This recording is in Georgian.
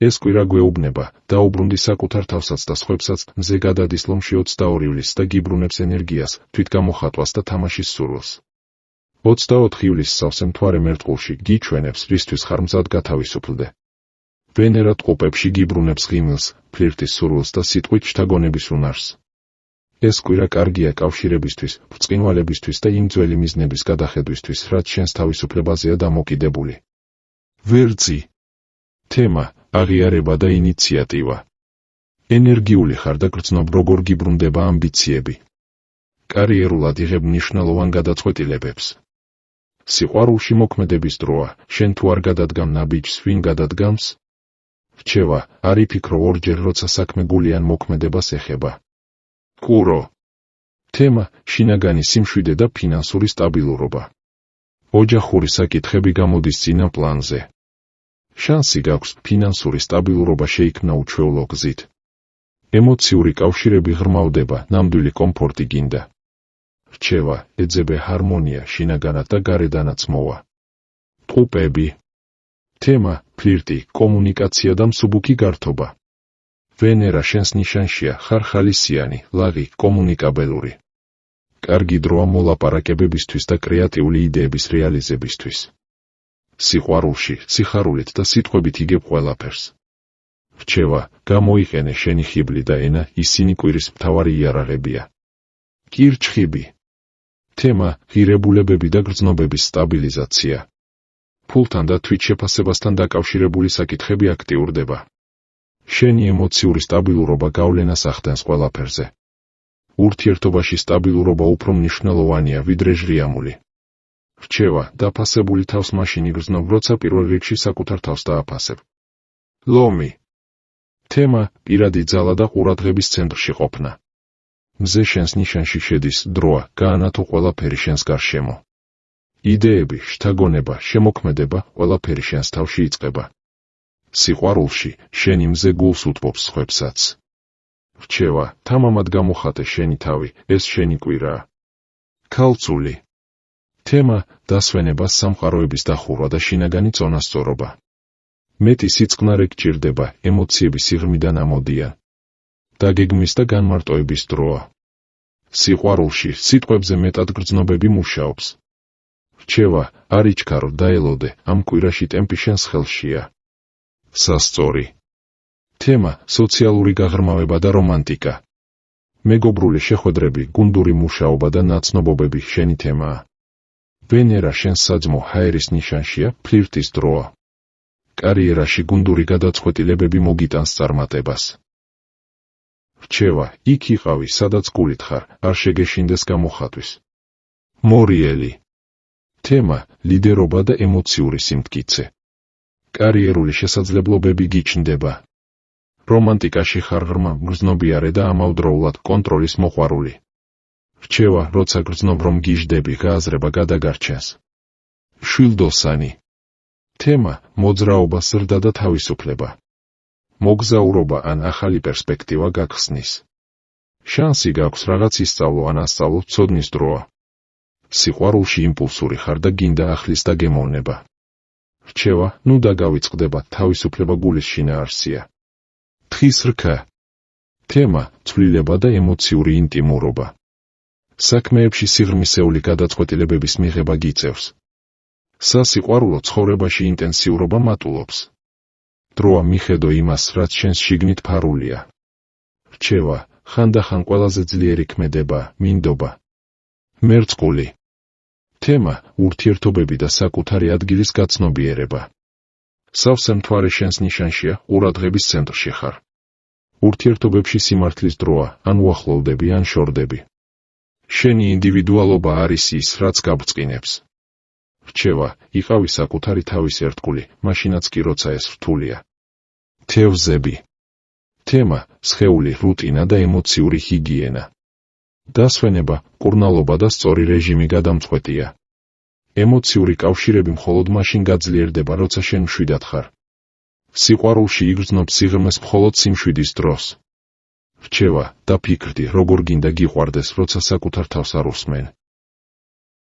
ეს კვირა გვეუბნება, დაუბრუნდი საკუთარ თავსაც და სხვებსაც, მზე გადადის ლომში 22 ივლისს და გიბრუნებს ენერგიას, თვითგამოხატვას და თამაშის სურვილს. 24 ივლისს სავსე მთვარე მერწყულში გიჩვენებს, რისთვის ხარ მზად გათავისუფლდე. ვენერა ტყუპებში გიბრუნებს ღიმილს, ფლირტის სურვილს და სიტყვით შთაგონების უნარს. ეს კვირა კარგია კავშირებისთვის, ბრწყინვალებისთვის და იმ ძველი მიზნების გადახედვისთვის, რაც შენს თავისუფლებაზეა დამოკიდებული. ვერძი. თემა: აღიარება და ინიციატივა. ენერგიული ხარ და გრძნობ, როგორ გიბრუნდება ამბიციები. კარიერულად იღებ მნიშვნელოვან გადაწყვეტილებებს. სიყვარულში მოქმედების დროა, შენ თუ არ გადადგამ ნაბიჯს, ვინ გადადგამს? რჩევა: არ იფიქრო ორჯერ, როცა საქმე გულიან მოქმედებას ეხება. კურო. თემა: შინაგანი სიმშვიდე და ფინანსური სტაბილურობა. ოჯახური საკითხები გამოდის წინა პლანზე. შანსი გაქვს, ფინანსური სტაბილურობა შეიქმნა უჩვეულო გზით. ემოციური კავშირები ღრმავდება, ნამდვილი კომფორტი გინდა. რჩევა: ეძებე ჰარმონია, შინაგანად და გარედანაც მოვა. ტყუპები. თემა: ფლირტი, კომუნიკაცია და მსუბუქი გართობა. ვენერა შენს ნიშანშია, ხარ ხალისიანი, ლაღი, კომუნიკაბელური. კარგი დროა მოლაპარაკებებისთვის და კრეატიული იდეების რეალიზებისთვის. სიყვარულში, სიხარულით და სიტყვებით იგებ ყველაფერს. რჩევა: გამოიყენე შენი ხიბლი და ენა, ისინი კვირის მთავარი იარაღებია. კირჩხიბი. თემა: ღირებულებები და გრძნობების სტაბილიზაცია. ფულთან და თვითშეფასებასთან დაკავშირებული საკითხები აქტიურდება. შენი ემოციური სტაბილურობა გავლენას ახდენს ყველაფერზე. ურთიერთობაში სტაბილურობა უფრო მნიშვნელოვანია, ვიდრე ჟრიამული. რჩევა: დაფასებული თავს მაშინ იგრძნობ, როცა პირველ რიგში საკუთარ თავს დააფასებ. ლომი. თემა: პირადი ძალა და ყურადღების ცენტრში ყოფნა. მზე შენს ნიშანში შედის, დროა, გაანათო ყველაფერი შენს გარშემო. იდეები, შთაგონება, შემოქმედება, ყველაფერი შენს თავში იწყება. სიყვარულში, შენი მზე გულს უთბობს სხვებსაც. რჩევა: თამამად გამოხატე შენი თავი, ეს შენი კვირაა. ქალწული. თემა: დასვენება, სამყაროების დახურვა და შინაგანი წონასწორობა. მეტი სიწყნარე გჭირდება, ემოციები სიღრმიდან ამოდიან. დაგეგმვის და განმარტოების დროა. სიყვარულში, სიტყვებზე მეტად გრძნობები მუშაობს. რჩევა: არ იჩქარო, დაელოდე, ამ კვირაში ტემპი შენს ხელშია. სასწორი. თემა: სოციალური გაღრმავება და რომანტიკა. მეგობრული შეხვედრები, გუნდური მუშაობა და ნაცნობობები შენი თემაა. ვენერა შენს საძმო ჰაერის ნიშანშია, ფლირტის დროა. კარიერაში გუნდური გადაწყვეტილებები მოგიტანს წარმატებას. რჩევა: იქ იყავი, სადაც გულით ხარ, არ შეგეშინდეს გამოხატვის. მორიელი. თემა: ლიდერობა და ემოციური სიმტკიცე. კარიერული შესაძლებლობები გიჩნდება. რომანტიკაში ხარ ღრმა, მგრძნობიარე და ამავდროულად კონტროლის მოყვარული. რჩევა: როცა გრძნობ, რომ გიждები, გააზრება გადაგარჩენს. შვილდოსანი. თემა: მოძრაობა, ზრდა და თავისუფლება. მოგზაურობა ან ახალი პერსპექტივა გახსნის. შანსი გაქვს რაღაც ისწავლო ან ასწავლო, ცოდნის დროა. სიყვარულში იმპულსური ხარ და გინდა ახლის დაგემოვნება. რჩევა: ნუ დაგავიწყდება, თავისუფლება გულის შინაარსია. თხის რქა. თემა: ცვლილება და ემოციური ინტიმურობა. საქმეებში სიღრმისეული გადაწყვეტილებების მიღება გიწევს. სასიყვარულო ცხოვრებაში ინტენსიურობა მატულობს. დროა მიხედო იმას, რაც შენს შიგნით ფარულია. რჩევა: ხანდახან ყველაზე ძლიერი ქმედება, მინდობა. მერწყული. თემა: ურთიერთობები და საკუთარი ადგილის გაცნობიერება. სავსე მთვარე შენს ნიშანშია, ყურადღების ცენტრში ხარ. ურთიერთობებში სიმართლის დროა, ან უახლოვდები, ან შორდები. შენი ინდივიდუალობა არის ის, რაც გაბრწყინებს. რჩევა: იყავი საკუთარი თავის ერთგული, მაშინაც კი როცა ეს რთულია. თევზები. თემა: სხეული, რუტინა და ემოციური ჰიგიენა. დასვენება, კურნალობა და სწორი რეჟიმი გადამწყვეტია. ემოციური კავშირები მხოლოდ მაშინ გაძლიერდება, როცა შენ მშვიდად ხარ. სიყვარულში იგრძნობ სიღრმეს მხოლოდ სიმშვიდის დროს. რჩევა: დაფიქრდი, როგორ გინდა გიყვარდეს, როცა საკუთარ თავს არ უსმენ.